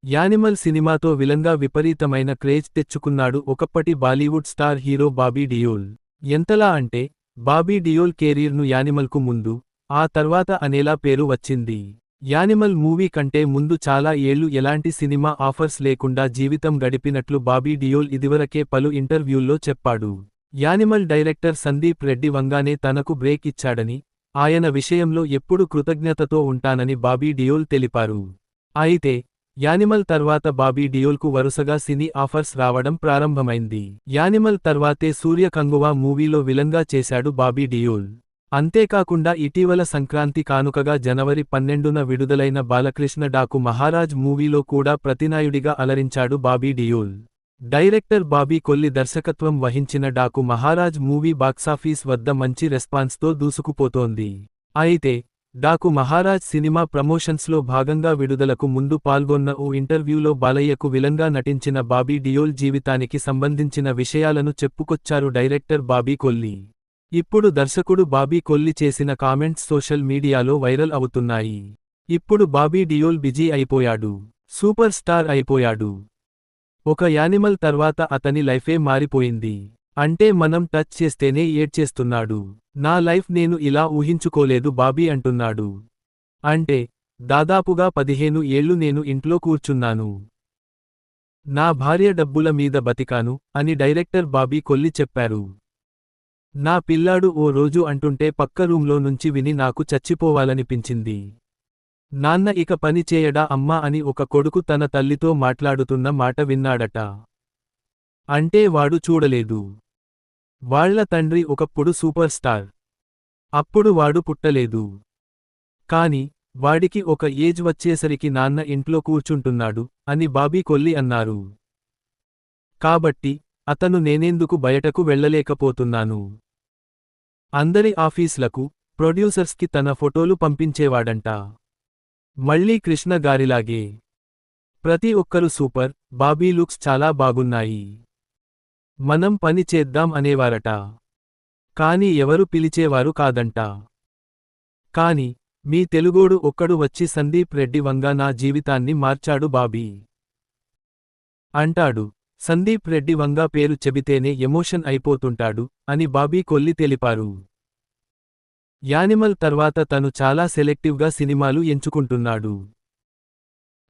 Animal సినిమాతో విలన్గా విపరీతమైన క్రేజ్ తెచ్చుకున్నాడు ఒకప్పటి బాలీవుడ్ స్టార్ హీరో బాబీ డియోల్. ఎంతలా అంటే, బాబీ డియోల్ కెరీర్ను యానిమల్కు ముందు, ఆ తర్వాత అనేలా పేరు వచ్చింది. యానిమల్ మూవీ కంటే ముందు చాలా ఏళ్లు ఎలాంటి సినిమా ఆఫర్స్ లేకుండా జీవితం గడిపినట్లు బాబీ డియోల్ ఇదివరకే పలు ఇంటర్వ్యూల్లో చెప్పాడు. యానిమల్ డైరెక్టర్ సందీప్ రెడ్డి వంగానే తనకు బ్రేక్ ఇచ్చాడని, ఆయన విషయంలో ఎప్పుడు కృతజ్ఞతతో ఉంటానని బాబీ డియోల్ తెలిపారు. అయితే, యానిమల్ తర్వాత బాబీ డియోల్కు వరుసగా సినీ ఆఫర్స్ రావడం ప్రారంభమైంది. యానిమల్ తర్వాతే సూర్య కంగువా మూవీలో విలన్గా చేశాడు బాబీ డియోల్. అంతేకాకుండా ఇటీవల సంక్రాంతి కానుకగా జనవరి 12న విడుదలైన బాలకృష్ణ డాకు మహారాజ్ మూవీలో కూడా ప్రతినాయుడిగా అలరించాడు బాబీ డియోల్. డైరెక్టర్ బాబీ కొల్లి దర్శకత్వం వహించిన డాకు మహారాజ్ మూవీ బాక్సాఫీస్ వద్ద మంచి రెస్పాన్స్తో దూసుకుపోతోంది. అయితే, డాకు మహారాజ్ సినిమా ప్రమోషన్స్లో భాగంగా విడుదలకు ముందు పాల్గొన్న ఓ ఇంటర్వ్యూలో బాలయ్యకు విలన్గా నటించిన బాబీ డియోల్ జీవితానికి సంబంధించిన విషయాలను చెప్పుకొచ్చారు డైరెక్టర్ బాబీ కొల్లి. ఇప్పుడు దర్శకుడు బాబీ కొల్లి చేసిన కామెంట్స్ సోషల్ మీడియాలో వైరల్ అవుతున్నాయి. ఇప్పుడు బాబీ డియోల్ బిజీ అయిపోయాడు. సూపర్ స్టార్ అయిపోయాడు. ఒక యానిమల్ తర్వాత అతని లైఫే మారిపోయింది. అంటే మనం టచ్ చేస్తేనే ఏడ్చేస్తున్నాడు. నా లైఫ్ నేను ఇలా ఊహించుకోలేదు బాబీ అంటున్నాడు. అంటే, దాదాపుగా 15 ఏళ్లు నేను ఇంట్లో కూర్చున్నాను. నా భార్య డబ్బుల మీద బతికాను అని డైరెక్టర్ బాబీ కొల్లి చెప్పారు. నా పిల్లాడు ఓ రోజు అంటుంటే పక్క రూంలో నుంచి విని నాకు చచ్చిపోవాలనిపించింది. నాన్న ఇక పని చేయడా అమ్మా అని ఒక కొడుకు తన తల్లితో మాట్లాడుతున్న మాట విన్నాడట. అంటే వాడు చూడలేదు. వాళ్ళ తండ్రి ఒకప్పుడు సూపర్ స్టార్. అప్పుడు వాడు పుట్టలేదు. కాని, వాడికి ఒక ఏజ్ వచ్చేసరికి నాన్న ఇంట్లో కూర్చుంటున్నాడు అని బాబీ కొల్లి అన్నారు. కాబట్టి, అతను నేనెందుకు బయటకు వెళ్ళలేకపోతున్నాను. అందరి ఆఫీస్లకు, ప్రొడ్యూసర్స్కి తన ఫోటోలు పంపించేవాడంట. మళ్ళీ కృష్ణ గారిలాగే. ప్రతి ఒక్కరు సూపర్, బాబీ లుక్స్ చాలా బాగున్నాయి. మనం పని చేద్దాం అనేవారట. కాని ఎవరు పిలిచేవారు కాదంట. కాని, మీ తెలుగోడు ఒక్కడు వచ్చి సందీప్ రెడ్డి వంగా నా జీవితాన్ని మార్చాడు బాబీ అంటాడు. సందీప్ రెడ్డి వంగా పేరు చెబితేనే ఎమోషన్ అయిపోతుంటాడు అని బాబీ కొల్లి తెలిపారు. యానిమల్ తర్వాత తను చాలా సెలెక్టివ్గా సినిమాలు ఎంచుకుంటున్నాడు.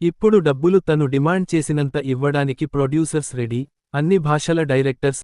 ఇప్పుడు డబ్బులు తను డిమాండ్ చేసినంత ఇవ్వడానికి ప్రొడ్యూసర్స్ రెడీ, అన్ని భాషల డైరెక్టర్స్